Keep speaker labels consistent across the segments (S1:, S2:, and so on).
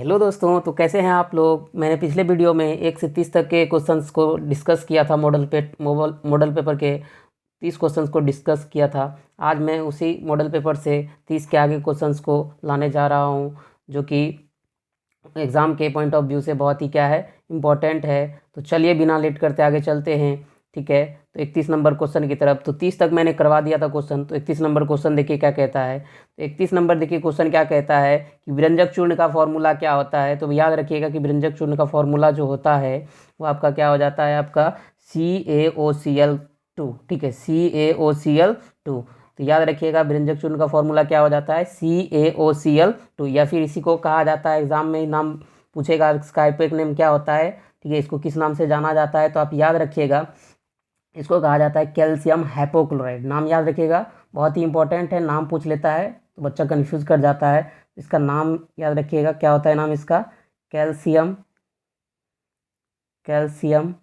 S1: Hello दोस्तों, तो कैसे हैं आप लोग। मैंने पिछले वीडियो में 1 से 30 तक के क्वेश्चंस को डिस्कस किया था। मॉडल पेपर के 30 क्वेश्चंस को डिस्कस किया था। आज मैं उसी मॉडल पेपर से 30 के आगे क्वेश्चंस को लाने जा रहा हूं, जो कि एग्ज़ाम के पॉइंट ऑफ व्यू से बहुत ही क्या है, इम्पॉर्टेंट है। तो चलिए बिना लेट करते आगे चलते हैं। ठीक है, तो 31 नंबर क्वेश्चन की तरफ। तो 30 तक मैंने करवा दिया था क्वेश्चन। तो 31 नंबर क्वेश्चन देखिए क्या कहता है। तो 31 नंबर देखिए क्वेश्चन क्या कहता है कि व्यंजक चूर्ण का फॉर्मूला क्या होता है। तो याद रखिएगा कि व्यंजक चूर्ण का फॉर्मूला जो होता है वो आपका क्या हो जाता है, आपका CaOCl2। ठीक है, CaOCl2। तो याद रखिएगा व्यंजक चूर्ण का फॉर्मूला क्या हो जाता है, CaOCl2। या फिर इसी को कहा जाता है, एग्जाम में नाम पूछेगा इसका आयुर्वेदिक नेम क्या होता है। ठीक है, इसको किस नाम से जाना जाता है, तो आप याद रखिएगा इसको कहा जाता है कैल्शियम हाइपोक्लोराइड। नाम याद रखिएगा, बहुत ही इंपॉर्टेंट है। नाम पूछ लेता है तो बच्चा कंफ्यूज कर जाता है। इसका नाम याद रखिएगा, क्या होता है नाम इसका, कैल्शियम कैल्शियम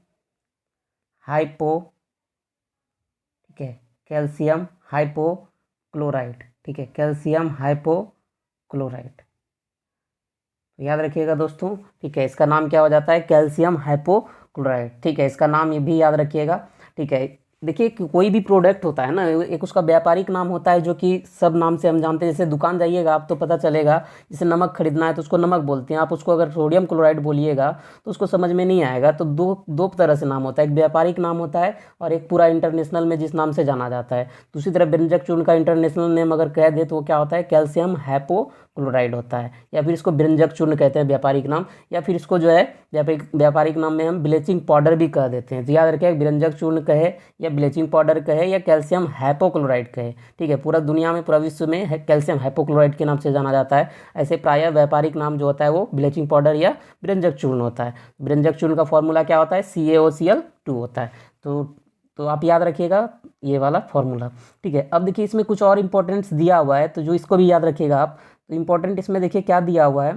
S1: हाइपो ठीक है, कैल्शियम हाइपोक्लोराइड। ठीक है, कैल्शियम हाइपोक्लोराइड याद रखिएगा दोस्तों। ठीक है, इसका नाम क्या हो जाता है, कैल्शियम हाइपोक्लोराइड। ठीक है, इसका नाम ये भी याद रखिएगा। ठीक है, देखिए कोई भी प्रोडक्ट होता है ना, एक उसका व्यापारिक नाम होता है जो कि सब नाम से हम जानते हैं। जैसे दुकान जाइएगा आप तो पता चलेगा, जैसे नमक खरीदना है तो उसको नमक बोलते हैं। आप उसको अगर सोडियम क्लोराइड बोलिएगा तो उसको समझ में नहीं आएगा। तो दो दो तरह से नाम होता है, एक व्यापारिक नाम होता है और एक पूरा इंटरनेशनल में जिस नाम से जाना जाता है। दूसरी तरफ व्यंजक चूर्ण का इंटरनेशनल नेम अगर कह दे तो वो क्या होता है, कैल्शियम हाइपोक्लोराइड होता है, या फिर इसको व्यंजक चूर्ण कहते हैं व्यापारिक नाम। या फिर इसको जो है व्यापारिक नाम में हम ब्लीचिंग पाउडर भी कह देते हैं। तो याद रखिए, व्यंजक चूर्ण कहे या ब्लीचिंग पाउडर कहे या कैल्शियम हाइपोक्लोराइड कहे, ठीक है, पूरा दुनिया में पूरा विश्व में कैल्शियम हाइपोक्लोराइड के नाम से जाना जाता है। ऐसे प्रायः व्यापारिक नाम जो होता है वो ब्लीचिंग पाउडर या व्यंजक चूर्ण होता है। व्यंजक चूर्ण का फॉर्मूला क्या होता है, CaOCl2 होता है। तो आप याद रखिएगा ये वाला फॉर्मूला। ठीक है, अब देखिए इसमें कुछ और इंपॉर्टेंट्स दिया हुआ है, तो जो इसको भी याद रखिएगा आप। तो इंपॉर्टेंट इसमें देखिए क्या दिया हुआ है।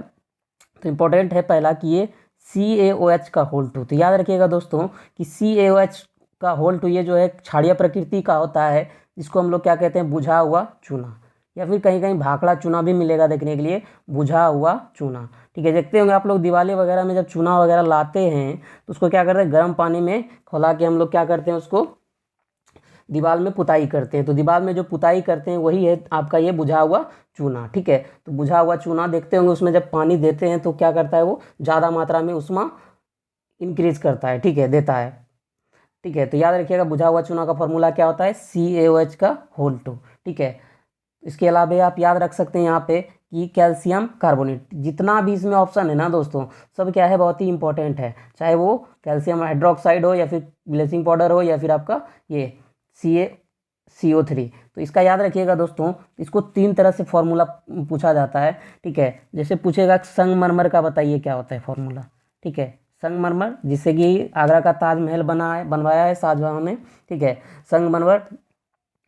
S1: तो इंपॉर्टेंट है पहला कि ये CaOH का होल टू। तो याद रखिएगा दोस्तों कि CaOH का होल टू ये जो है क्षारीय प्रकृति का होता है, जिसको हम लोग क्या कहते हैं, बुझा हुआ चूना, या फिर कहीं कहीं भाखड़ा चूना भी मिलेगा देखने के लिए, बुझा हुआ चूना। ठीक है, देखते होंगे आप लोग दिवाली वगैरह में जब चूना वगैरह लाते हैं तो उसको क्या करते हैं, गर्म पानी में खौला के हम लोग क्या करते हैं, उसको दीवार में पुताई करते हैं। तो दीवार में जो पुताई करते हैं वही है आपका ये बुझा हुआ चूना। ठीक है, तो बुझा हुआ चूना देखते होंगे उसमें जब पानी देते हैं तो क्या करता है, वो ज़्यादा मात्रा में उसमें इंक्रीज करता है। ठीक है, देता है। ठीक है, तो याद रखिएगा बुझा हुआ चूना का फॉर्मूला क्या होता है, CaOH का होल टू। ठीक है, इसके अलावा आप याद रख सकते हैं यहाँ पे कि कैल्शियम कार्बोनेट। जितना भी इसमें ऑप्शन है ना दोस्तों, सब क्या है, बहुत ही इंपॉर्टेंट है। चाहे वो कैल्शियम हाइड्रोक्साइड हो या फिर ब्लीचिंग पाउडर हो या फिर आपका ये CO3। तो इसका याद रखिएगा दोस्तों, इसको 3 तरह से फॉर्मूला पूछा जाता है। ठीक है, जैसे पूछेगा संगमरमर का बताइए क्या होता है फॉर्मूला। ठीक है, संगमरमर जिससे कि आगरा का ताजमहल बनवाया है शाहजहां ने। ठीक है, संगमरमर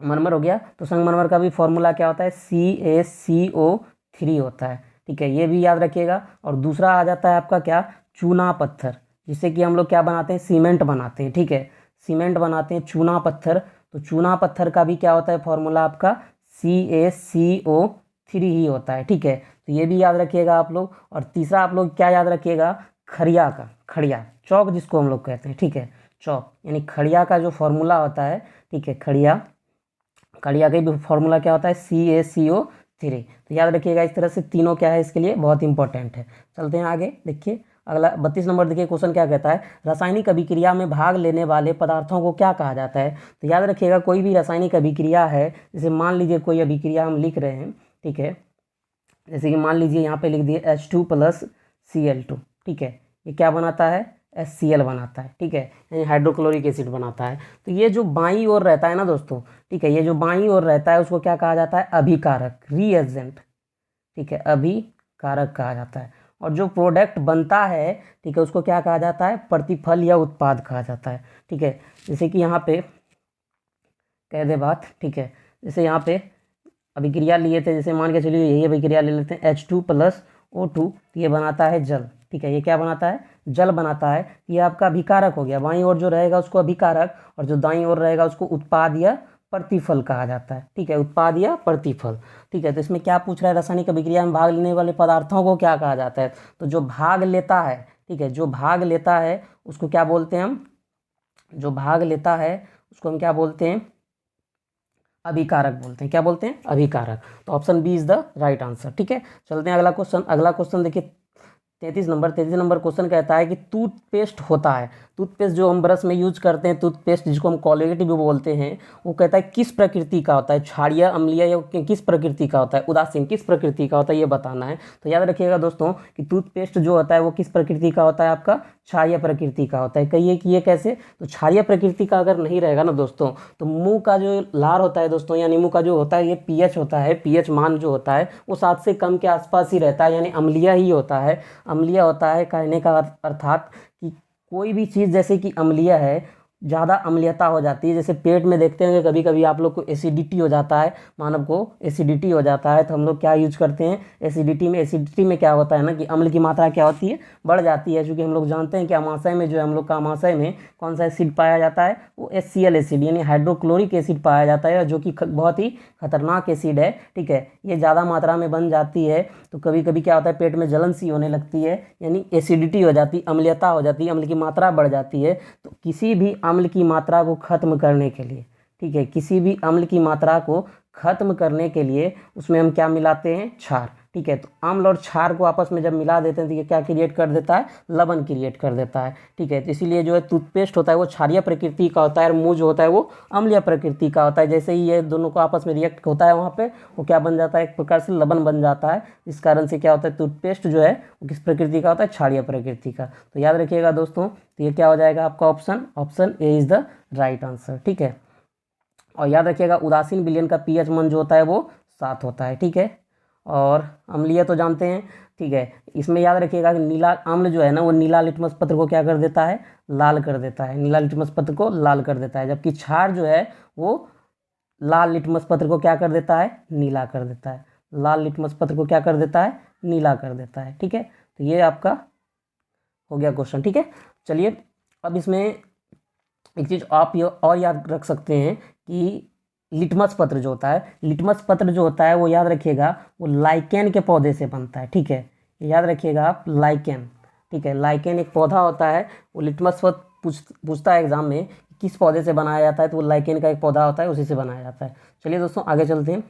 S1: मरमर हो गया। तो संगमरमर का भी फॉर्मूला क्या होता है, CaCO3 होता है। ठीक है, ये भी याद रखिएगा। और दूसरा आ जाता है आपका क्या, चूना पत्थर, जिससे कि हम लोग क्या बनाते हैं, सीमेंट बनाते हैं। ठीक है, सीमेंट बनाते हैं, चूना पत्थर। तो चूना पत्थर का भी क्या होता है फॉर्मूला आपका, CaCO3 ही होता है। ठीक है, तो ये भी याद रखिएगा आप लोग। और तीसरा आप लोग क्या याद रखिएगा, खड़िया का, खड़िया चौक जिसको हम लोग कहते हैं। ठीक है, चौक यानी खड़िया का जो फॉर्मूला होता है। ठीक है, खड़िया का भी फॉर्मूला क्या होता है, CaCO3। तो याद रखिएगा, इस तरह से तीनों क्या है इसके लिए बहुत इंपॉर्टेंट है। चलते हैं आगे, देखिए अगला 32 नंबर देखिए क्वेश्चन क्या कहता है, रासायनिक अभिक्रिया में भाग लेने वाले पदार्थों को क्या कहा जाता है। तो याद रखिएगा, कोई भी रासायनिक अभिक्रिया है, जैसे मान लीजिए कोई अभिक्रिया हम लिख रहे हैं। ठीक है, जैसे कि मान लीजिए यहाँ पे लिख दिए H2+Cl2। ठीक है, ये क्या बनाता है, HCl बनाता है। ठीक है, यानी हाइड्रोक्लोरिक एसिड बनाता है। तो ये जो बाईं ओर रहता है ना दोस्तों, ठीक है, ये जो बाईं ओर रहता है उसको क्या कहा जाता है, अभिकारक, रीएजेंट। ठीक है, अभिकारक कहा जाता है। और जो प्रोडक्ट बनता है, ठीक है, उसको क्या कहा जाता है, प्रतिफल या उत्पाद कहा जाता है। ठीक है, जैसे कि यहाँ पे कह दे बात। ठीक है, जैसे यहाँ पे अभिक्रिया लिए थे, जैसे मान के चलिए यही अभिक्रिया ले लेते हैं, H2+O2। ये बनाता है जल। ठीक है, ये क्या बनाता है, जल बनाता है। ये आपका अभिकारक हो गया। बाईं ओर जो रहेगा उसको अभिकारक, और जो दाईं ओर रहेगा उसको उत्पाद या प्रतिफल कहा जाता है। ठीक है, उत्पाद या प्रतिफल। ठीक है, तो इसमें क्या पूछ रहा है, रासायनिक अभिक्रिया में भाग लेने वाले पदार्थों को क्या कहा जाता है? तो जो भाग लेता है, ठीक है, जो भाग लेता है उसको क्या बोलते हैं हम? जो भाग लेता है उसको हम क्या बोलते हैं? अभिकारक बोलते हैं। क्या बोलते हैं? अभिकारक। तो option B is the right answer. ठीक है, चलते हैं अगला क्वेश्चन। अगला क्वेश्चन देखिए 33 नंबर क्वेश्चन कहता है कि टूथपेस्ट होता है, टूथपेस्ट जो हम ब्रश में यूज करते हैं, टूथपेस्ट जिसको हम कोलगेट भी बोलते हैं, वो कहता है किस प्रकृति का होता है? क्षारीय, अम्लीय या किस प्रकृति का होता है? उदासीन, किस प्रकृति का होता है ये बताना है। तो याद रखिएगा दोस्तों कि टूथपेस्ट जो होता है वो किस प्रकृति का होता है? आपका क्षारीय प्रकृति का होता है। कहिए कि ये कैसे? तो क्षारीय प्रकृति का अगर नहीं रहेगा ना दोस्तों, तो मुंह का जो लार होता है दोस्तों, यानी मुंह का जो होता है ये पीएच होता है, पीएच मान जो होता है वो 7 से कम के आसपास ही रहता है, यानी अम्लीय ही होता है। अम्लीय होता है कहने का अर्थात कि कोई भी चीज़ जैसे कि अम्लीय है, ज़्यादा अम्लीयता हो जाती है, जैसे पेट में देखते हैं कभी कभी आप लोग को एसिडिटी हो जाता है, मानव को एसिडिटी हो जाता है, तो हम लोग क्या यूज करते हैं? एसिडिटी में क्या होता है ना कि अम्ल की मात्रा क्या होती है? बढ़ जाती है। क्योंकि हम लोग जानते हैं कि अमाशय में जो है हम लोग का अमाशय में कौन सा एसिड पाया जाता है? वो HCl एसिड यानी हाइड्रोक्लोरिक एसिड पाया जाता है, जो कि बहुत ही खतरनाक एसिड है। ठीक है, ये ज़्यादा मात्रा में बन जाती है तो कभी कभी क्या होता है? पेट में जलन सी होने लगती है, यानी एसिडिटी हो जाती, अम्लीयता हो जाती है, अम्ल की मात्रा बढ़ जाती है। तो किसी भी अम्ल की मात्रा को खत्म करने के लिए, ठीक है, किसी भी अम्ल की मात्रा को खत्म करने के लिए उसमें हम क्या मिलाते हैं? क्षार। ठीक है, तो अम्ल और क्षार को आपस में जब मिला देते हैं तो ये क्या क्रिएट कर देता है? लवण क्रिएट कर देता है। ठीक है, तो इसीलिए जो है टूथपेस्ट होता है वो क्षारीय प्रकृति का होता है और मुंह जो होता है वो अम्लीय प्रकृति का होता है। जैसे ही ये दोनों को आपस में रिएक्ट होता है वहाँ पे वो क्या बन जाता है? एक प्रकार से लवण बन जाता है। इस कारण से क्या होता है? टूथपेस्ट जो है वो किस प्रकृति का होता है? क्षारीय प्रकृति का। तो याद रखिएगा दोस्तों, तो ये क्या हो जाएगा आपका? Option A is the right answer. ठीक है, और याद रखिएगा उदासीन विलयन का पीएच मान जो होता है वो 7 होता है। ठीक है, और अम्लीय तो जानते हैं। ठीक है, इसमें याद रखिएगा कि नीला अम्ल जो है ना वो नीला लिटमस पत्र को क्या कर देता है? लाल कर देता है। नीला लिटमस पत्र को लाल कर देता है, जबकि क्षार जो है वो लाल लिटमस पत्र को क्या कर देता है? नीला कर देता है। लाल लिटमस पत्र को क्या कर देता है? नीला कर देता है। ठीक है, तो ये आपका हो गया क्वेश्चन। ठीक है, चलिए अब इसमें एक चीज़ आप ये और याद रख सकते हैं कि लिटमस पत्र जो होता है, लिटमस पत्र जो होता है वो याद रखिएगा वो लाइकेन के पौधे से बनता है। ठीक है, याद रखिएगा आप, लाइकेन। ठीक है, लाइकेन एक पौधा होता है, वो लिटमस पत्र पूछता है एग्जाम में किस पौधे से बनाया जाता है, तो वो लाइकेन का एक पौधा होता है, उसी से बनाया जाता है। चलिए दोस्तों आगे चलते हैं।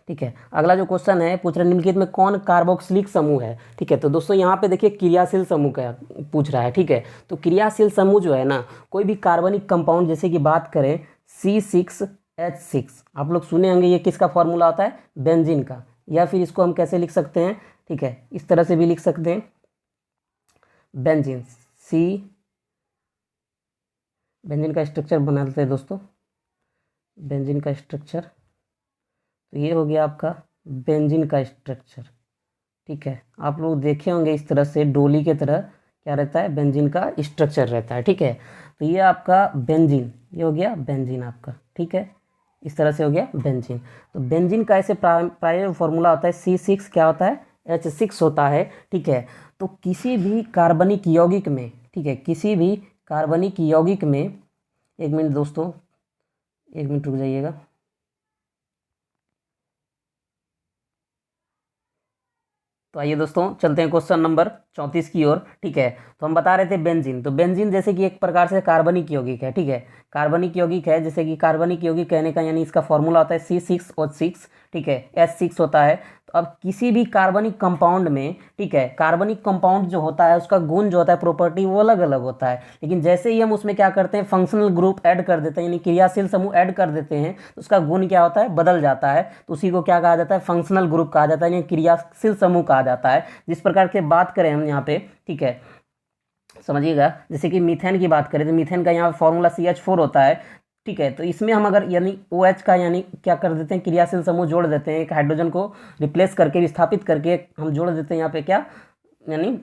S1: ठीक है, अगला जो क्वेश्चन है पूछ रहा है निम्नलिखित में कौन कार्बोक्सिलिक समूह है? ठीक है, तो दोस्तों यहाँ पे देखिए क्रियाशील समूह का पूछ रहा है। ठीक है, तो क्रियाशील समूह जो है ना, कोई भी कार्बनिक कंपाउंड, जैसे कि बात करें C6H6, आप लोग सुने होंगे, ये किसका फॉर्मूला होता है? बेंजीन का। या फिर इसको हम कैसे लिख सकते हैं? ठीक है, इस तरह से भी लिख सकते हैं, बेंजीन। बेंजीन का स्ट्रक्चर बना लेते हैं दोस्तों, बेंजीन का स्ट्रक्चर। तो ये हो गया आपका बेंजीन का स्ट्रक्चर। ठीक है, आप लोग देखे होंगे इस तरह से डोली के तरह क्या रहता है? बेंजीन का स्ट्रक्चर रहता है। ठीक है, तो ये आपका बेंजीन, ये हो गया बेंजीन आपका। ठीक है, इस तरह से हो गया बेंजीन। तो बेंजीन का ऐसे प्राइमरी फॉर्मूला होता है C6 क्या होता है? H6 होता है। ठीक है, तो किसी भी कार्बनिक यौगिक में, ठीक है, किसी भी कार्बनिक यौगिक में, एक मिनट दोस्तों, एक मिनट रुक जाइएगा। तो आइए दोस्तों चलते हैं क्वेश्चन नंबर 34 की ओर। ठीक है, तो हम बता रहे थे बेंजीन, तो बेंजीन जैसे कि एक प्रकार से कार्बनिक यौगिक है। ठीक है, कार्बनिक यौगिक है, जैसे कि कार्बनिक यौगिक कहने का यानी इसका फॉर्मूला होता है C6H6। ठीक है, H6 होता है। तो अब किसी भी कार्बनिक कंपाउंड में, ठीक है, कार्बनिक कंपाउंड जो होता है उसका गुण जो होता है, प्रॉपर्टी, वो अलग अलग होता है। लेकिन जैसे ही हम उसमें क्या करते हैं? फंक्शनल ग्रुप ऐड कर देते हैं, यानी क्रियाशील समूह ऐड कर देते हैं, तो उसका गुण क्या होता है? बदल जाता है। तो उसी को क्या कहा जाता है? फंक्शनल ग्रुप कहा जाता है, यानी क्रियाशील समूह कहा जाता है। जिस प्रकार के बात करें हम यहाँ पे, ठीक है, समझिएगा, जैसे कि मीथेन की बात करें तो मीथेन का यहाँ फॉर्मूला CH4 होता है। ठीक है, तो इसमें हम अगर यानी OH का यानी क्या कर देते हैं? क्रियाशील समूह जोड़ देते हैं, एक हाइड्रोजन को रिप्लेस करके, विस्थापित करके हम जोड़ देते हैं यहाँ पे क्या, यानी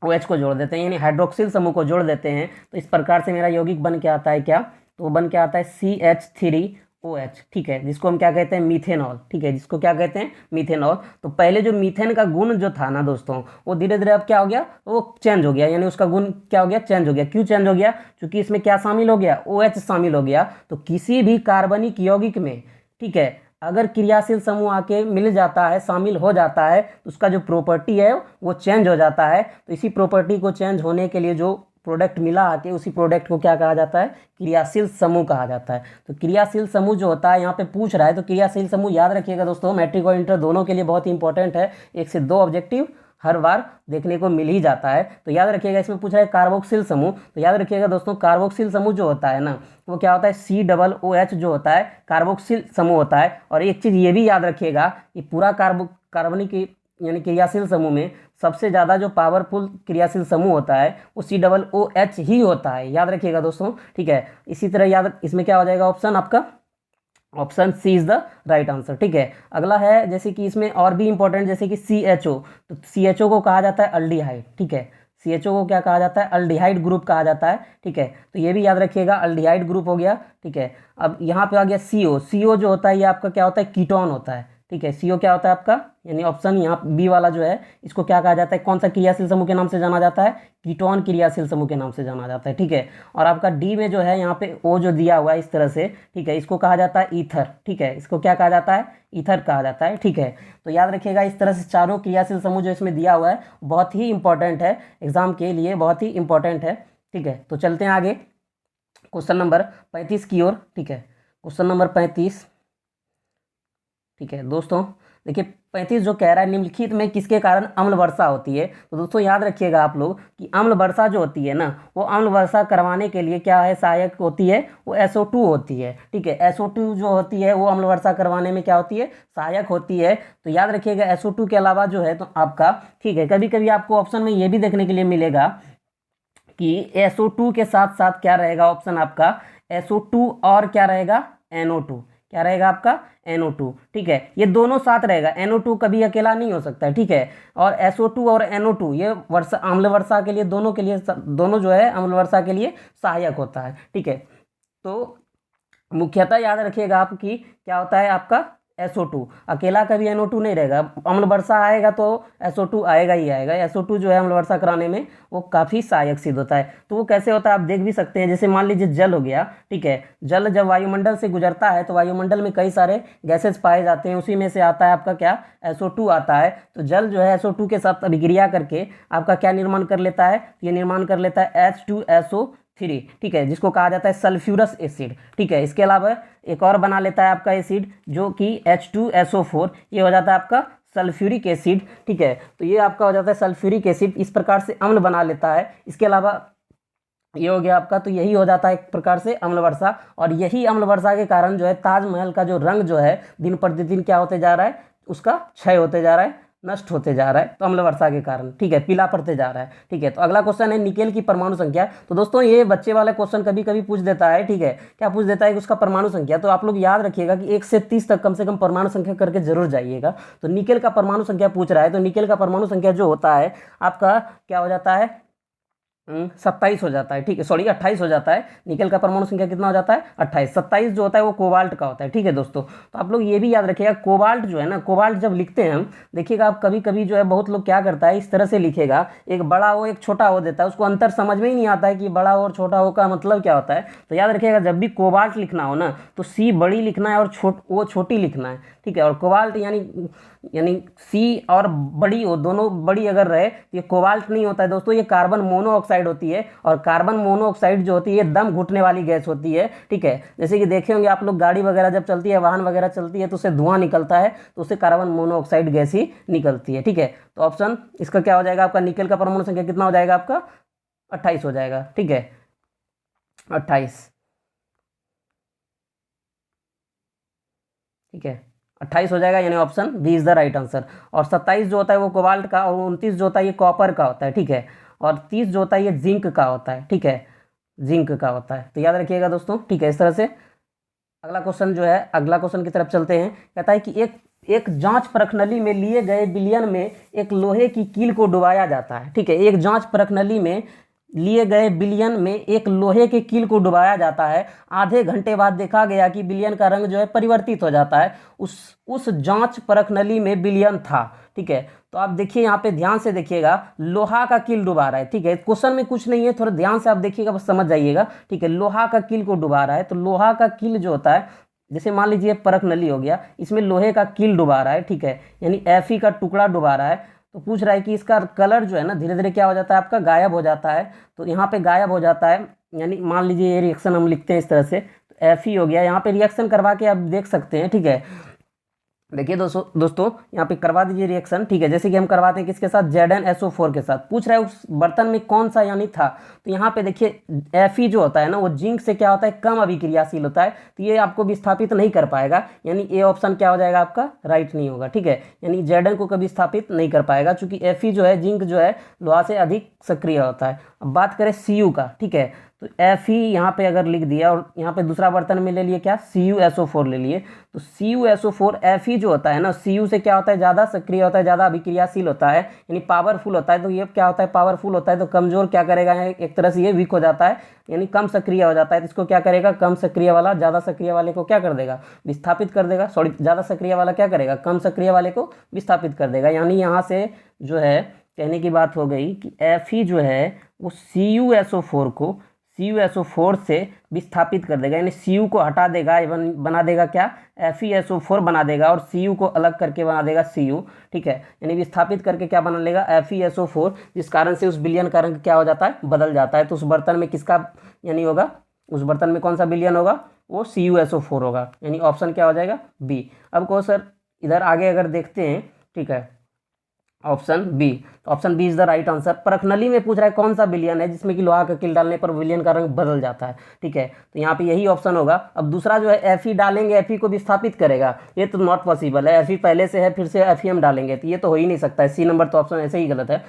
S1: OH को जोड़ देते हैं, यानी हाइड्रोक्सिल समूह को जोड़ देते हैं। तो इस प्रकार से मेरा यौगिक बन के आता है क्या? तो वो बन के आता है CH3 OH, ठीक है, जिसको हम क्या कहते हैं, मीथेनॉल, ठीक है, जिसको क्या कहते हैं, मीथेनॉल। तो पहले जो मीथेन का गुण जो था ना दोस्तों, वो धीरे धीरे अब क्या हो गया, वो चेंज हो गया, यानी उसका गुण क्या हो गया, चेंज हो गया। क्यों चेंज हो गया? क्योंकि इसमें क्या शामिल हो गया, OH शामिल हो गया। तो किसी भी कार्बनिक यौगिक में, ठीक है, अगर क्रियाशील समूह आके मिल जाता है, शामिल हो जाता है, तो उसका जो प्रॉपर्टी है वो चेंज हो जाता है। तो इसी प्रॉपर्टी को चेंज होने के लिए जो प्रोडक्ट मिला आके, उसी प्रोडक्ट को क्या कहा जाता है, क्रियाशील समूह कहा जाता है। तो क्रियाशील समूह जो होता है यहाँ पे पूछ रहा है, तो क्रियाशील समूह याद रखिएगा दोस्तों, मैट्रिक और इंटर दोनों के लिए बहुत इंपॉर्टेंट है। 1 से 2 ऑब्जेक्टिव हर बार देखने को मिल ही जाता है। तो याद रखिएगा, इसमें पूछा है कार्बोक्सिल समूह। तो याद रखिएगा दोस्तों, कार्बोक्सिल समूह जो होता है ना, वो क्या होता है, COOH जो होता है कार्बोक्सिल समूह होता है। और एक चीज़ ये भी याद रखिएगा कि पूरा कार्बनिक यानी क्रियाशील समूह में सबसे ज़्यादा जो पावरफुल क्रियाशील समूह होता है वो COOH ही होता है, याद रखिएगा दोस्तों, ठीक है। इसी तरह याद, इसमें क्या हो जाएगा ऑप्शन आपका, option C is the right answer, ठीक है। अगला है, जैसे कि इसमें और भी इंपॉर्टेंट, जैसे कि CHO। तो CHO को कहा जाता है अल्डिहाइड, ठीक है। CHO को क्या कहा जाता है, अल्डिहाइड ग्रुप कहा जाता है, ठीक है। तो ये भी याद रखिएगा, अल्डिहाइड ग्रुप हो गया, ठीक है। अब यहाँ पे आ गया CO जो होता है, ये आपका क्या होता है, कीटोन होता है, ठीक है। CO क्या होता है आपका, यानी ऑप्शन यहाँ बी वाला जो है, इसको क्या कहा जाता है, कौन सा क्रियाशील समूह के नाम से जाना जाता है, कीटोन क्रियाशील समूह के नाम से जाना जाता है, ठीक है। और आपका डी में जो है यहाँ पे O जो दिया हुआ है इस तरह से, ठीक है, इसको कहा जाता है ईथर, ठीक है। इसको क्या कहा जाता है, ईथर कहा जाता है, ठीक है। तो याद रखिएगा, इस तरह से चारों क्रियाशील समूह जो इसमें दिया हुआ है बहुत ही इंपॉर्टेंट है, एग्जाम के लिए बहुत ही इंपॉर्टेंट है, ठीक है। तो चलते हैं आगे क्वेश्चन नंबर 35 की ओर, ठीक है। क्वेश्चन नंबर 35, ठीक है दोस्तों, देखिए 35 जो कह रहा है, निम्नलिखित में किसके कारण अम्ल वर्षा होती है। तो दोस्तों याद रखिएगा आप लोग कि अम्ल वर्षा जो होती है ना, वो अम्ल वर्षा करवाने के लिए क्या है, सहायक होती है, वो SO2 होती है, ठीक है। SO2 जो होती है वो अम्ल वर्षा करवाने में क्या होती है, सहायक होती है। तो याद रखिएगा, SO2 के अलावा जो है तो आपका, ठीक है, कभी कभी आपको ऑप्शन में ये भी देखने के लिए मिलेगा कि SO2 के साथ साथ क्या रहेगा ऑप्शन आपका, SO2 और क्या रहेगा, NO2, क्या रहेगा आपका, NO2, ठीक है। ये दोनों साथ रहेगा, NO2 कभी अकेला नहीं हो सकता है, ठीक है। और SO2 और NO2 ये वर्षा, अम्ल वर्षा के लिए, दोनों के लिए, दोनों जो है अम्ल वर्षा के लिए सहायक होता है, ठीक है। तो मुख्यतः याद रखिएगा आप कि क्या होता है आपका, SO2, अकेला कभी NO2 नहीं रहेगा। अम्ल वर्षा आएगा तो SO2 आएगा ही आएगा। SO2 जो है अम्ल वर्षा कराने में वो काफ़ी सहायक सिद्ध होता है। तो वो कैसे होता है आप देख भी सकते हैं, जैसे मान लीजिए जल हो गया, ठीक है। जल जब वायुमंडल से गुजरता है तो वायुमंडल में कई सारे गैसेज पाए जाते हैं, उसी में से आता है आपका क्या, SO2 आता है। तो जल जो है SO2 के साथ अभिक्रिया करके आपका क्या निर्माण कर लेता है, ये निर्माण कर लेता है H2SO3, ठीक है, जिसको कहा जाता है सल्फ्यूरस एसिड, ठीक है। इसके अलावा एक और बना लेता है आपका एसिड जो कि H2SO4, ये हो जाता है आपका सल्फ्यूरिक एसिड, ठीक है। तो ये आपका हो जाता है सल्फ्यूरिक एसिड, इस प्रकार से अम्ल बना लेता है। इसके अलावा ये हो गया आपका, तो यही हो जाता है एक प्रकार से अम्ल वर्षा। और यही अम्ल वर्षा के कारण जो है ताजमहल का जो रंग जो है दिन प्रतिदिन क्या होते जा रहा है, उसका क्षय होते जा रहा है, नष्ट होते जा रहा है, तो अम्ल वर्षा के कारण, ठीक है, पीला पड़ते जा रहा है, ठीक है। तो अगला क्वेश्चन है निकेल की परमाणु संख्या। तो दोस्तों ये बच्चे वाला क्वेश्चन कभी कभी पूछ देता है, ठीक है, क्या पूछ देता है कि उसका परमाणु संख्या। तो आप लोग याद रखिएगा कि 1 से 30 तक कम से कम परमाणु संख्या करके जरूर जाइएगा। तो निकेल का परमाणु संख्या पूछ रहा है, तो निकेल का परमाणु संख्या जो होता है आपका क्या हो जाता है, 27 हो जाता है, ठीक है, सॉरी 28 हो जाता है। निकेल का परमाणु संख्या कितना हो जाता है, 28। 27 जो होता है वो कोबाल्ट का होता है, ठीक है दोस्तों। तो आप लोग ये भी याद रखिएगा, कोबाल्ट जो है ना, कोबाल्ट जब लिखते हैं हम, देखिएगा आप कभी कभी जो है बहुत लोग क्या करता है, इस तरह से लिखेगा, एक बड़ा हो एक छोटा हो देता है, उसको अंतर समझ में ही नहीं आता है कि बड़ा हो और छोटा हो का मतलब क्या होता है। तो याद रखिएगा, जब भी कोबाल्ट लिखना हो ना, तो C बड़ी लिखना है और O छोटी लिखना है, ठीक है। और कोबाल्ट यानी C और बड़ी हो, दोनों बड़ी अगर रहे तो ये कोबाल्ट नहीं होता है दोस्तों, ये कार्बन मोनोऑक्साइड होती है। और कार्बन मोनोऑक्साइड जो होती है ये दम घुटने वाली गैस होती है, ठीक है। जैसे कि देखे होंगे आप लोग, गाड़ी वगैरह जब चलती है, वाहन वगैरह चलती है, तो उससे धुआं निकलता है, तो उससे कार्बन मोनोऑक्साइड गैस ही निकलती है, ठीक है। तो ऑप्शन इसका क्या हो जाएगा आपका, निकेल का परमाणु संख्या कितना हो जाएगा आपका, 28 हो जाएगा, ठीक है, 28, ठीक है, 28 हो जाएगा, यानी option B is the right answer. और 27 जो होता है वो कोबाल्ट का, और 29 जो होता है ये कॉपर का होता है, ठीक है। और 30 जो होता है ये जिंक का होता है, ठीक है, जिंक का होता है। तो याद रखिएगा दोस्तों, ठीक है, इस तरह से। अगला क्वेश्चन जो है, अगला क्वेश्चन की तरफ चलते हैं। कहता है कि एक एक जांच परखनली में लिए गए विलयन में एक लोहे की कील को डुबाया जाता है, ठीक है। एक जांच परखनली में लिए गए विलयन में एक लोहे के कील को डुबाया जाता है। आधे घंटे बाद देखा गया कि विलयन का रंग जो है परिवर्तित हो जाता है। उस जांच परख नली में विलयन था। ठीक है, तो आप देखिए यहाँ पे ध्यान से देखिएगा, लोहा का कील डुबा रहा है। ठीक है, क्वेश्चन में कुछ नहीं है, थोड़ा ध्यान से आप देखिएगा, बस समझ जाइएगा। ठीक है, लोहा का कील को डुबा रहा है, तो लोहा का कील जो होता है, जैसे मान लीजिए परख नली हो गया, इसमें लोहे का कील डुबा रहा है। ठीक है, यानी Fe का टुकड़ा डुबा रहा है। तो पूछ रहा है कि इसका कलर जो है ना धीरे धीरे क्या हो जाता है, आपका गायब हो जाता है। तो यहाँ पे गायब हो जाता है, यानी मान लीजिए ये रिएक्शन हम लिखते हैं इस तरह से, तो Fe हो गया। यहाँ पे रिएक्शन करवा के आप देख सकते हैं। ठीक है, देखिए दोस्तों यहाँ पे करवा दीजिए रिएक्शन। ठीक है, जैसे कि हम करवाते हैं किसके साथ, ZnSO4 के साथ। पूछ रहा है उस बर्तन में कौन सा यानी था। तो यहाँ पे देखिए Fe जो होता है ना, वो जिंक से क्या होता है, कम अभिक्रियाशील होता है। तो ये आपको विस्थापित नहीं कर पाएगा, यानी ए ऑप्शन क्या हो जाएगा आपका, राइट नहीं होगा। ठीक है, यानी Zn को कभी स्थापित नहीं कर पाएगा, चूंकि Fe जो है, जिंक जो है, लोहा से अधिक सक्रिय होता है। अब बात करें Cu का। ठीक है, तो Fe यहाँ पे अगर लिख दिया और यहाँ पे दूसरा बर्तन में ले लिए क्या, CuSO4 ले लिए। तो CuSO4 Fe जो होता है ना, Cu से क्या होता है, ज़्यादा सक्रिय होता है, ज़्यादा अभिक्रियाशील होता है, यानी पावरफुल होता है। तो ये क्या होता है, पावरफुल होता है, तो कमजोर क्या करेगा, एक तरह से ये वीक हो जाता है, यानी कम सक्रिय हो जाता है। तो इसको क्या करेगा, कम सक्रिय वाला ज़्यादा सक्रिय वाले को क्या कर देगा, विस्थापित कर देगा। सॉरी, ज़्यादा सक्रिय वाला क्या करेगा, कम सक्रिय वाले को विस्थापित कर देगा। यानी यहाँ से जो है कहने की बात हो गई कि Fe जो है वो CuSO4 से विस्थापित कर देगा, यानी Cu को हटा देगा, एवं बना देगा क्या, FeSO4 बना देगा, और Cu को अलग करके बना देगा Cu। ठीक है, यानी विस्थापित करके क्या बना लेगा, FeSO4, जिस कारण से उस विलयन का रंग क्या हो जाता है, बदल जाता है। तो उस बर्तन में किसका यानी होगा, उस बर्तन में कौन सा विलयन होगा, वो CuSO4 होगा, यानी ऑप्शन क्या हो जाएगा, बी। अब कहो सर इधर आगे अगर देखते हैं, ठीक है, ऑप्शन बी, तो option B is the right answer. परख नली में पूछ रहा है कौन सा विलयन है जिसमें कि लोहा का कील डालने पर विलयन का रंग बदल जाता है। ठीक है, तो यहाँ पे यही ऑप्शन होगा। अब दूसरा जो है Fe डालेंगे, Fe को विस्थापित करेगा, ये तो नॉट पॉसिबल है। Fe पहले से है, फिर से Fe हम डालेंगे, तो ये तो हो ही नहीं सकता है। सी नंबर तो ऑप्शन ऐसे ही गलत है।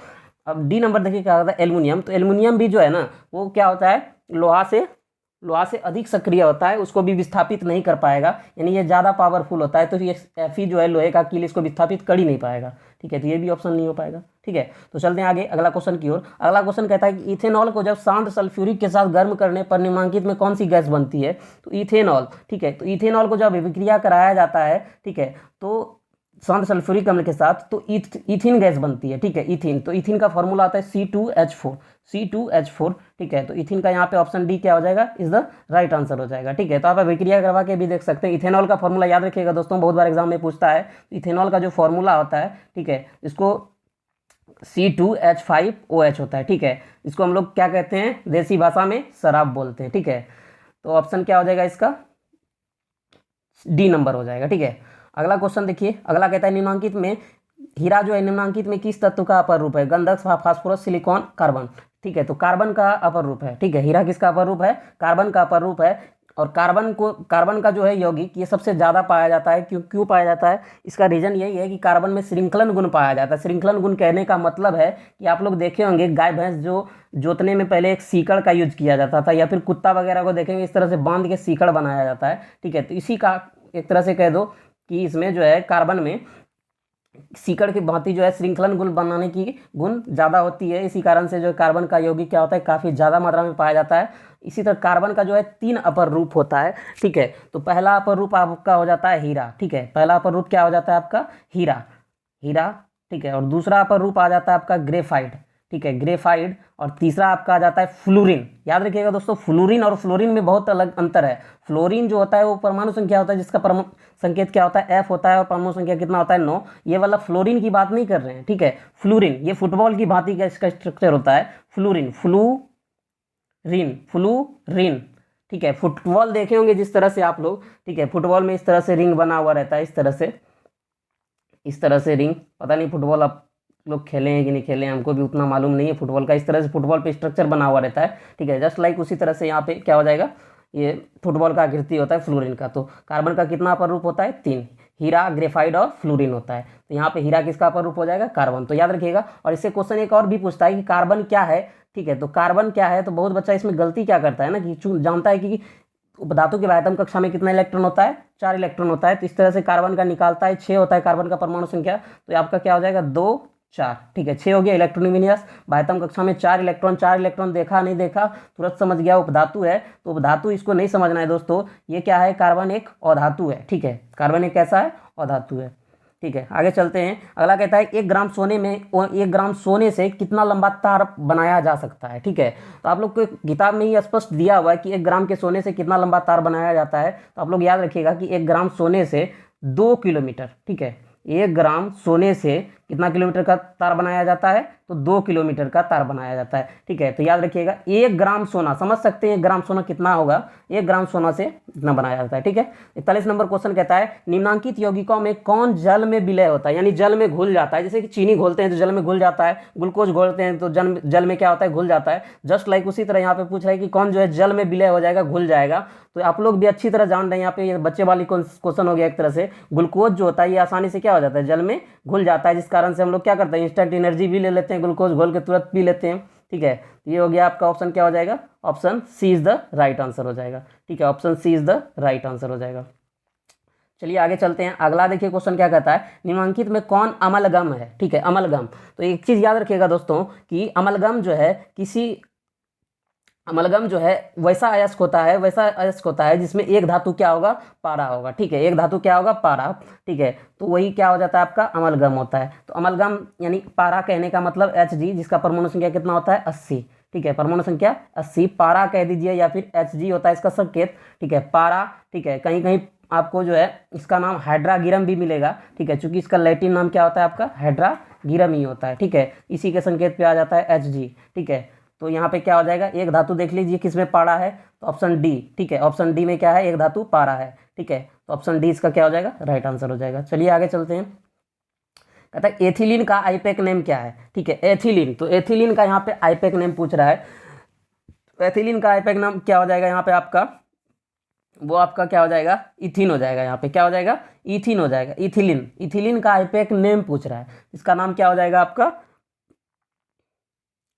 S1: अब डी नंबर देखिए क्या होता है, एल्युमिनियम। तो एल्युमिनियम भी जो है ना, वो क्या होता है, लोहा से अधिक सक्रिय होता है, उसको भी विस्थापित नहीं कर पाएगा, यानी ये ज़्यादा पावरफुल होता है। तो ये Fe जो है लोहे का कील, इसको विस्थापित कर ही नहीं पाएगा। ठीक है, तो ये भी ऑप्शन नहीं हो पाएगा। ठीक है, तो चलते हैं आगे अगला क्वेश्चन की ओर। अगला क्वेश्चन कहता है कि इथेनॉल को जब शांत सल्फ्यूरिक के साथ गर्म करने पर निम्नलिखित में कौन सी गैस बनती है। तो इथेनॉल। ठीक है, तो इथेनॉल को जब अभिक्रिया कराया जाता है, ठीक है, तो शांत सल्फ्यूरिक अम्ल के साथ, तो इथिन गैस बनती है। ठीक है, इथिन, तो इथिन का फॉर्मूला आता है C2H4। ठीक है, तो इथिन का यहाँ पे ऑप्शन डी क्या हो जाएगा, इज द राइट आंसर हो जाएगा। ठीक है, तो आप अभिक्रिया करवा के भी देख सकते हैं। इथेनॉल का फॉर्मूला याद रखिएगा दोस्तों, बहुत बार एग्जाम में पूछता है। इथेनॉल का जो फॉर्मूला होता है, ठीक है, इसको C2H5OH होता है। ठीक है, इसको हम लोग क्या कहते हैं, देसी भाषा में शराब बोलते हैं। ठीक है, तो ऑप्शन क्या हो जाएगा इसका, डी नंबर हो जाएगा। ठीक है, अगला क्वेश्चन देखिए। अगला कहता है निम्नलिखित में हीरा जो है निम्नलिखित में किस तत्व का अपर रूप है, गंधक, फास्फोरस, सिलिकॉन, कार्बन। ठीक है, तो कार्बन का अपर रूप है। ठीक है, हीरा किसका अपर रूप है, कार्बन का अपर रूप है। और कार्बन का जो है यौगिक, ये सबसे ज़्यादा पाया जाता है। क्यों पाया जाता है, इसका रीजन यही है कि कार्बन में श्रृंखलन गुण पाया जाता है। श्रृंखलन गुण कहने का मतलब है कि आप लोग देखे होंगे गाय भैंस जो जोतने में पहले एक सीकड़ का यूज किया जाता था, या फिर कुत्ता वगैरह को देखेंगे इस तरह से बांध के सीकड़ बनाया जाता है। ठीक है, तो इसी का एक तरह से कह दो कि इसमें जो है कार्बन में सीकड़ की भांति जो है श्रृंखलन गुण बनाने की गुण ज़्यादा होती है। इसी कारण से जो कार्बन का यौगिक क्या होता है, काफ़ी ज़्यादा मात्रा में पाया जाता है। इसी तरह कार्बन का जो है 3 अपर रूप होता है। ठीक है, तो पहला अपर रूप आपका हो जाता है हीरा। ठीक है, पहला अपर रूप क्या हो जाता है आपका, हीरा। ठीक है, और दूसरा अपर रूप आ जाता है आपका ग्रेफाइट। ठीक है, ग्रेफाइट। और तीसरा आपका आ जाता है फ्लोरीन। याद रखिएगा दोस्तों, फ्लोरीन और फ्लोरीन में बहुत अलग अंतर है। फ्लोरीन जो होता है वो परमाणु संख्या होता है, जिसका परमाणु संकेत क्या होता है, F होता है, और परमाणु संख्या कितना होता है, 9। ये वाला फ्लोरीन की बात नहीं कर रहे हैं। ठीक है, फ्लोरीन ये फुटबॉल की भांति का इसका स्ट्रक्चर होता है। Fluorine, fluorine. ठीक है, फुटबॉल देखे होंगे जिस तरह से आप लोग। ठीक है, फुटबॉल में इस तरह से रिंग बना हुआ रहता है, इस तरह से रिंग। पता नहीं फुटबॉल आप लोग खेले हैं कि नहीं खेले हैं, हमको भी उतना मालूम नहीं है फुटबॉल का। इस तरह से फुटबॉल पे स्ट्रक्चर बना हुआ रहता है। ठीक है, जस्ट लाइक उसी तरह से यहाँ पे क्या हो जाएगा, ये फुटबॉल का आकृति होता है फ्लोरीन का। तो कार्बन का कितना अपर रूप होता है, 3। हीरा, ग्रेफाइट और फ्लोरीन होता है। तो यहाँ पे हीरा किसका अपर रूप हो जाएगा, कार्बन। तो याद रखिएगा। और इससे क्वेश्चन एक और भी पूछता है कि कार्बन क्या है। ठीक है, तो कार्बन क्या है, तो बहुत बच्चा इसमें गलती क्या करता है ना, कि जानता है कि धातु के आयतन कक्षा में कितना इलेक्ट्रॉन होता है, 4 इलेक्ट्रॉन होता है। तो इस तरह से कार्बन का निकालता है, 6 होता है कार्बन का परमाणु संख्या। तो आपका क्या हो जाएगा, 2, 4, ठीक है। 6 हो गया इलेक्ट्रॉनिक विन्यास। बाह्यतम कक्षा में 4 इलेक्ट्रॉन देखा नहीं देखा तुरंत समझ गया उपधातु है, तो उपधातु इसको नहीं समझना है दोस्तों। ये क्या है, कार्बन एक अधातु है, ठीक है। कार्बन एक कैसा है, अधातु है, ठीक है। आगे चलते हैं। अगला कहता है 1 ग्राम सोने में 1 ग्राम सोने से कितना लंबा तार बनाया जा सकता है, ठीक है। तो आप लोग को किताब में ही स्पष्ट दिया हुआ है कि 1 ग्राम के सोने से कितना लंबा तार बनाया जाता है। तो आप लोग याद रखिएगा कि 1 ग्राम सोने से 2 किलोमीटर, ठीक है। 1 ग्राम सोने से कितना किलोमीटर का तार बनाया जाता है, तो 2 किलोमीटर का तार बनाया जाता है, ठीक है। तो याद रखिएगा 1 ग्राम सोना, समझ सकते हैं 1 ग्राम सोना कितना होगा, 1 ग्राम सोना से इतना बनाया जाता है, ठीक है। 41 नंबर क्वेश्चन कहता है निम्नांकित यौगिकों में कौन जल में विलय होता है, यानी जल में घुल जाता है। जैसे कि चीनी घोलते हैं तो जल में घुल जाता है, ग्लूकोज घोलते हैं तो जल में क्या होता है, घुल जाता है। जस्ट लाइक उसी तरह यहाँ पे पूछ रहा है कि कौन जो है जल में विलय हो जाएगा, घुल जाएगा। तो आप लोग भी अच्छी तरह जान रहे हैं, यहाँ पे ये बच्चे वाली क्वेश्चन हो गया एक तरह से। ग्लूकोज जो होता है ये आसानी से क्या हो जाता है, जल में घुल जाता है, जिस कारण से हम लोग क्या करते हैं, इंस्टेंट एनर्जी भी ले लेते हैं, ग्लूकोज घोल के तुरंत पी लेते हैं, ठीक है। तो ये हो गया आपका ऑप्शन क्या हो जाएगा, option C is the right answer हो जाएगा, ठीक है। Option C is the right answer हो जाएगा। चलिए आगे चलते हैं। अगला देखिए क्वेश्चन क्या कहता है, निम्नांकित में कौन अमलगम है, ठीक है। अमलगम, तो एक चीज याद रखिएगा दोस्तों कि अमलगम जो है अमलगम जो है वैसा अयस्क होता है जिसमें एक धातु क्या होगा, पारा होगा, ठीक है। एक धातु क्या होगा, पारा, ठीक है। तो वही क्या हो जाता है, आपका अमलगम होता है। तो अमलगम यानी पारा कहने का मतलब Hg, जिसका परमाणु संख्या कितना होता है, 80, ठीक है। परमाणु संख्या 80, पारा कह दीजिए या फिर Hg होता है इसका संकेत, ठीक है, पारा, ठीक है। कहीं कहीं आपको जो है इसका नाम हाइड्रागिरम भी मिलेगा, ठीक है, क्योंकि इसका लैटिन नाम क्या होता है, आपका हाइड्रागिरम ही होता है, ठीक है। इसी के संकेत पे आ जाता है Hg, ठीक है। तो यहाँ पे क्या हो जाएगा, एक धातु देख लीजिए किसमें पारा है, तो ऑप्शन डी, ठीक है। ऑप्शन डी में क्या है, एक धातु पारा है, ठीक है। तो ऑप्शन डी इसका क्या हो जाएगा, राइट आंसर हो जाएगा। चलिए आगे चलते हैं। कहता है एथिलीन का आईपैक नेम क्या है, ठीक है। एथिलीन, तो एथिलीन का यहाँ पे आईपैक नेम पूछ रहा है। एथिलीन का आईपैक नाम क्या हो जाएगा, यहाँ पे आपका वो आपका क्या हो जाएगा, इथिन हो जाएगा। यहाँ पे क्या हो जाएगा, इथिन हो जाएगा। इथिलीन का आईपैक नेम पूछ रहा है, इसका नाम क्या हो जाएगा, आपका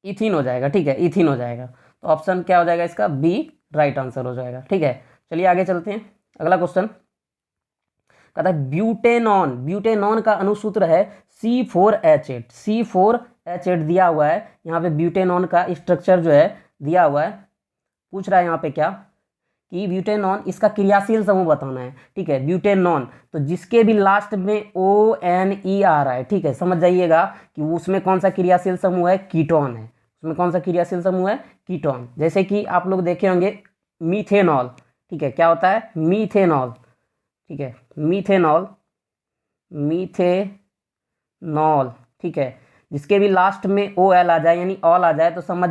S1: इथिन हो जाएगा, ठीक है, इथिन हो जाएगा। तो ऑप्शन क्या हो जाएगा इसका, बी राइट आंसर हो जाएगा, ठीक है। चलिए आगे चलते हैं। अगला क्वेश्चन कहता है ब्यूटेनॉन का अणुसूत्र है C4H8। C4H8 दिया हुआ है यहाँ पे, ब्यूटेनॉन का स्ट्रक्चर जो है दिया हुआ है। पूछ रहा है यहाँ पे क्या कि ब्यूटेनॉन, इसका क्रियाशील समूह बताना है, ठीक है। ब्यूटेनॉन, तो जिसके भी लास्ट में ONE आ रहा है, ठीक है, समझ जाइएगा कि उसमें कौन सा क्रियाशील समूह है, कीटोन है। उसमें कौन सा क्रियाशील समूह है, कीटोन। जैसे कि आप लोग देखे होंगे मीथेनॉल, ठीक है, क्या होता है, मीथेनॉल, ठीक है, मीथेनॉल, ठीक है। जिसके भी लास्ट में OL आ जाए यानी ऑल आ जाए तो समझ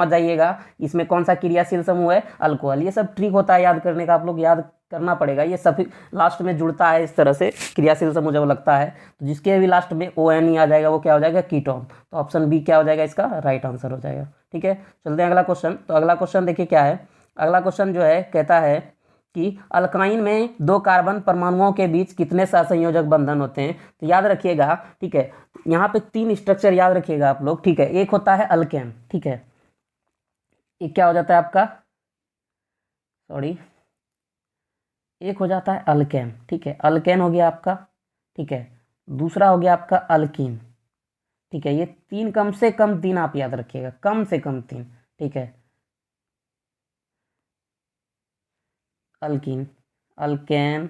S1: जाइएगा इसमें कौन सा क्रियाशील समूह है, अल्कोहल। ये सब ट्रिक होता है याद करने का, आप लोग याद करना पड़ेगा। ये सभी लास्ट में जुड़ता है इस तरह से, क्रियाशील समूह जब लगता है तो जिसके भी लास्ट में ONE आ जाएगा वो क्या हो जाएगा, कीटोन। तो ऑप्शन बी क्या हो जाएगा, इसका राइट आंसर हो जाएगा, ठीक है। चलते हैं अगला क्वेश्चन। तो अगला क्वेश्चन देखिए क्या है। अगला क्वेश्चन जो है कहता है कि अल्काइन में 2 कार्बन परमाणुओं के बीच कितने सहसंयोजक बंधन होते हैं। तो याद रखिएगा, ठीक है, यहाँ पे 3 स्ट्रक्चर याद रखिएगा आप लोग, ठीक है। एक होता है अल्केन, ठीक है, एक क्या हो जाता है आपका, एक हो जाता है अल्केन, ठीक है, अल्केन हो गया आपका, ठीक है। दूसरा हो गया आपका अल्कीन, ठीक है। ये 3 कम से कम 3 आप याद रखिएगा, कम से कम 3, ठीक है। अल्कीन, अल्केन,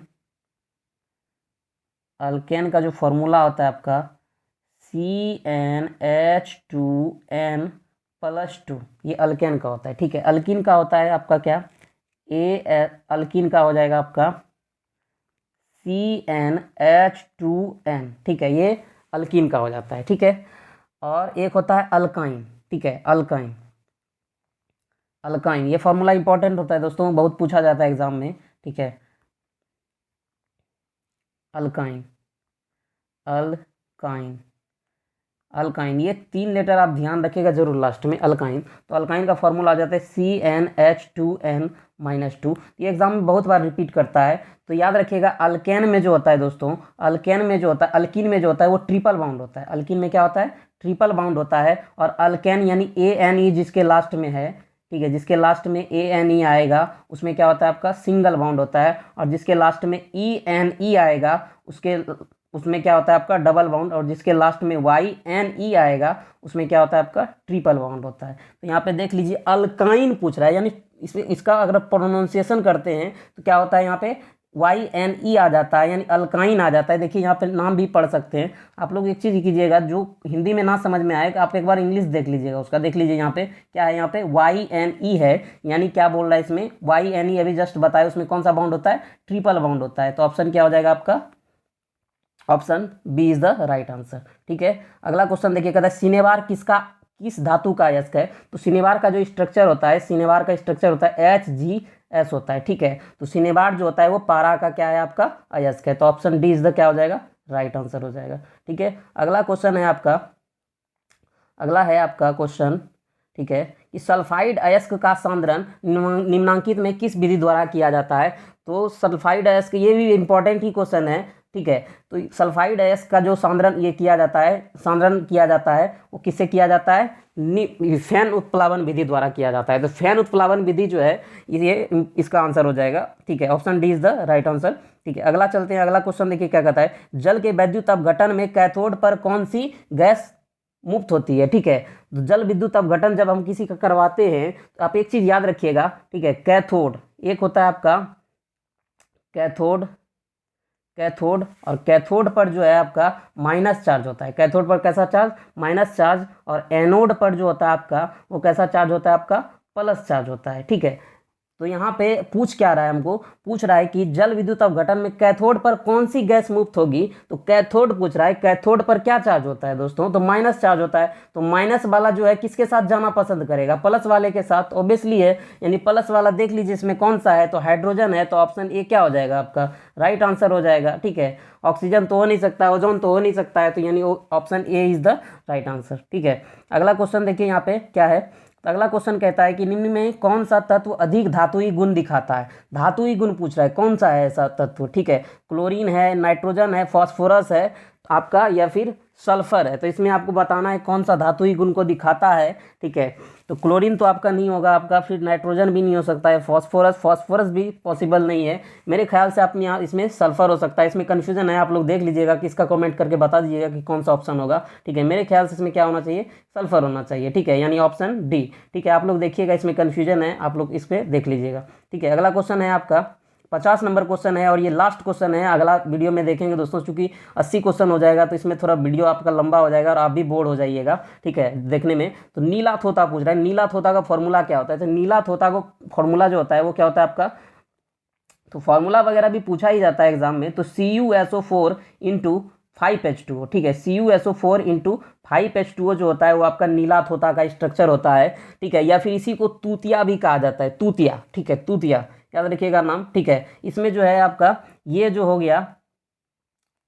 S1: अल्केन का जो फॉर्मूला होता है आपका CnH2n+2, ये अल्केन का होता है, ठीक है। अल्कीन का होता है आपका क्या, अल्कीन का हो जाएगा आपका CnH2n, ठीक है, ये अल्कीन का हो जाता है, ठीक है। और एक होता है अल्काइन, ठीक है, अल्काइन, अल्काइन, ये फॉर्मूला इंपॉर्टेंट होता है दोस्तों, बहुत पूछा जाता है एग्जाम में, ठीक है। अल्काइन, अल्काइन, अल्काइन, ये 3 लेटर आप ध्यान रखिएगा जरूर लास्ट में, अल्काइन। तो अल्काइन का फॉर्मूला आ जाता है CnH2n-2। ये एग्जाम में बहुत बार रिपीट करता है, तो याद रखिएगा अल्केन में जो होता है दोस्तों, अल्केन में जो होता है, अल्कीन में जो होता है वो ट्रिपल बाउंड होता है। अल्कीन में क्या होता है, ट्रिपल बाउंड होता है। और अल्केन यानी ANE जिसके लास्ट में है, ठीक है, जिसके लास्ट में ANE आएगा उसमें क्या होता है आपका, सिंगल बाउंड होता है। और जिसके लास्ट में ENE आएगा उसके उसमें क्या होता है आपका डबल बॉन्ड, और जिसके लास्ट में YNE आएगा उसमें क्या होता है आपका ट्रिपल बॉन्ड होता है। तो यहाँ पे देख लीजिए अल्काइन पूछ रहा है, यानी इसका अगर प्रोनाउंसिएशन करते हैं तो क्या होता है यहाँ पे YNE आ जाता है, यानी अल्काइन आ जाता है। देखिए यहाँ पे नाम भी पढ़ सकते हैं आप लोग। एक चीज़ कीजिएगा, जो हिंदी में ना समझ में आए आप एक बार इंग्लिश देख लीजिएगा उसका। देख लीजिए यहाँ पे क्या है, यहाँ पे YNE है, यानी क्या बोल रहा है इसमें YNE अभी जस्ट बताया, उसमें कौन सा बाउंड होता है, ट्रिपल बाउंड होता है। तो ऑप्शन क्या हो जाएगा आपका, option B is the right answer. ठीक है, अगला क्वेश्चन देखिए, कहता है सिनेबार किस धातु का अयस्क है। तो सिनेबार का जो स्ट्रक्चर होता है, सिनेबार का स्ट्रक्चर होता है HGS होता है। ठीक है, तो सिनेबार जो होता है वो पारा का क्या है आपका अयस्क है। तो ऑप्शन डी इज द क्या हो जाएगा, राइट आंसर हो जाएगा। ठीक है, अगला क्वेश्चन है आपका, अगला है आपका क्वेश्चन, ठीक है, कि सल्फाइड अयस्क का सांद्रण निम्नांकित में किस विधि द्वारा किया जाता है। तो सल्फाइड अयस्क, ये भी इंपॉर्टेंट ही क्वेश्चन है। ठीक है, तो सल्फाइड अयस्क का जो सांद्रण ये किया जाता है, सांद्रण किया जाता है, वो किससे किया जाता है, फैन उत्प्लावन विधि द्वारा किया जाता है। तो फैन उत्प्लावन विधि जो है ये इसका आंसर हो जाएगा। ठीक है, option D is the right answer. ठीक है, अगला चलते हैं, अगला क्वेश्चन देखिए क्या कहता है, जल के वैद्युत अपघटन में कैथोड पर कौन सी गैस मुक्त होती है। ठीक है, तो जल विद्युत अपघटन जब हम किसी का करवाते हैं तो आप एक चीज याद रखिएगा। ठीक है, कैथोड एक होता है आपका कैथोड, कैथोड, और कैथोड पर जो है आपका माइनस चार्ज होता है। कैथोड पर कैसा चार्ज, माइनस चार्ज, और एनोड पर जो होता है आपका वो कैसा चार्ज होता है आपका, प्लस चार्ज होता है। ठीक है, तो यहाँ पे पूछ क्या रहा है, हमको पूछ रहा है कि जल विद्युत अपघटन में कैथोड पर कौन सी गैस मुक्त होगी। तो कैथोड पूछ रहा है, कैथोड पर क्या चार्ज होता है दोस्तों, तो माइनस चार्ज होता है। तो माइनस वाला जो है किसके साथ जाना पसंद करेगा, प्लस वाले के साथ, ऑब्वियसली है, यानी प्लस वाला देख लीजिए इसमें कौन सा है, तो हाइड्रोजन है। तो ऑप्शन ए क्या हो जाएगा आपका, राइट आंसर हो जाएगा। ठीक है, ऑक्सीजन तो हो नहीं सकता, ओजोन तो हो नहीं सकता है, तो यानी option A is the right answer. ठीक है, अगला क्वेश्चन देखिए यहाँ पे क्या है, तो अगला क्वेश्चन कहता है कि निम्न में कौन सा तत्व अधिक धातुई गुण दिखाता है। धातुई गुण पूछ रहा है, कौन सा है ऐसा तत्व। ठीक है, क्लोरीन है, नाइट्रोजन है, फास्फोरस है आपका, या फिर सल्फर है। तो इसमें आपको बताना है कौन सा धातुई गुण को दिखाता है। ठीक है, तो क्लोरीन तो आपका नहीं होगा आपका, फिर नाइट्रोजन भी नहीं हो सकता है, फास्फोरस भी पॉसिबल नहीं है। मेरे ख्याल से आप यहाँ इसमें सल्फर हो सकता है। इसमें कन्फ्यूजन है, आप लोग देख लीजिएगा कि इसका कमेंट करके बता दीजिएगा कि कौन सा ऑप्शन होगा। ठीक है, मेरे ख्याल से इसमें क्या होना चाहिए, सल्फर होना चाहिए। ठीक है, यानी ऑप्शन डी। ठीक है, आप लोग देखिएगा इसमें कन्फ्यूजन है, आप लोग इस पर देख लीजिएगा। ठीक है, अगला क्वेश्चन है आपका 50 नंबर क्वेश्चन है, और ये लास्ट क्वेश्चन है, अगला वीडियो में देखेंगे दोस्तों। चूंकि 80 क्वेश्चन हो जाएगा तो इसमें थोड़ा वीडियो आपका लंबा हो जाएगा और आप भी बोर हो जाइएगा। ठीक है, देखने में। तो नीला थोता पूछ रहा है, नीला थोता का फॉर्मूला क्या होता है। तो नीला थोता को फॉर्मूला जो होता है वो क्या होता है आपका, तो फॉर्मूला वगैरह भी पूछा ही जाता है एग्जाम में। तो CuSO4 इंटू 5H2O। ठीक है, CuSO4 इंटू 5H2O जो होता है वो आपका नीला थोता का स्ट्रक्चर होता है। ठीक है, या फिर इसी को तूतिया भी कहा जाता है, तूतिया। ठीक है, तूतिया याद रखिएगा नाम। ठीक है, इसमें जो है आपका ये जो हो गया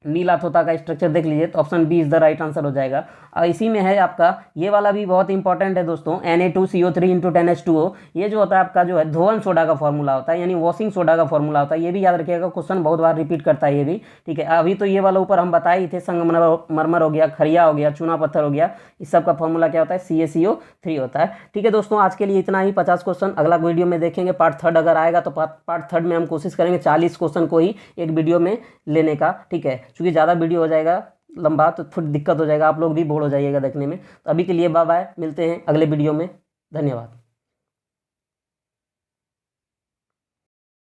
S1: नीला थोता का स्ट्रक्चर देख लीजिए, तो option B is the right answer हो जाएगा। और इसी में है आपका ये वाला भी बहुत इंपॉर्टेंट है दोस्तों, Na2CO3 इंटू 10H2O। ये जो होता है आपका जो है धोवन सोडा का फॉर्मूला होता है, यानी वॉशिंग सोडा का फॉर्मूला होता है। ये भी याद रखिएगा, क्वेश्चन बहुत बार रिपीट करता है ये भी। ठीक है, अभी तो ये वाला ऊपर हम बताए ही थे, संगमरमर हो गया, खरिया हो गया, चूना पत्थर हो गया, इस सब का फॉर्मूला क्या होता है, CaCO3 होता है। ठीक है दोस्तों, आज के लिए इतना ही, 50 क्वेश्चन। अगला वीडियो में देखेंगे पार्ट 3 अगर आएगा तो पार्ट 3 में हम कोशिश करेंगे 40 क्वेश्चन को ही एक वीडियो में लेने का। ठीक है, क्योंकि ज़्यादा वीडियो हो जाएगा लंबा तो थोड़ी दिक्कत हो जाएगा, आप लोग भी बोर हो जाइएगा देखने में। तो अभी के लिए बाय बाय, मिलते हैं अगले वीडियो में, धन्यवाद।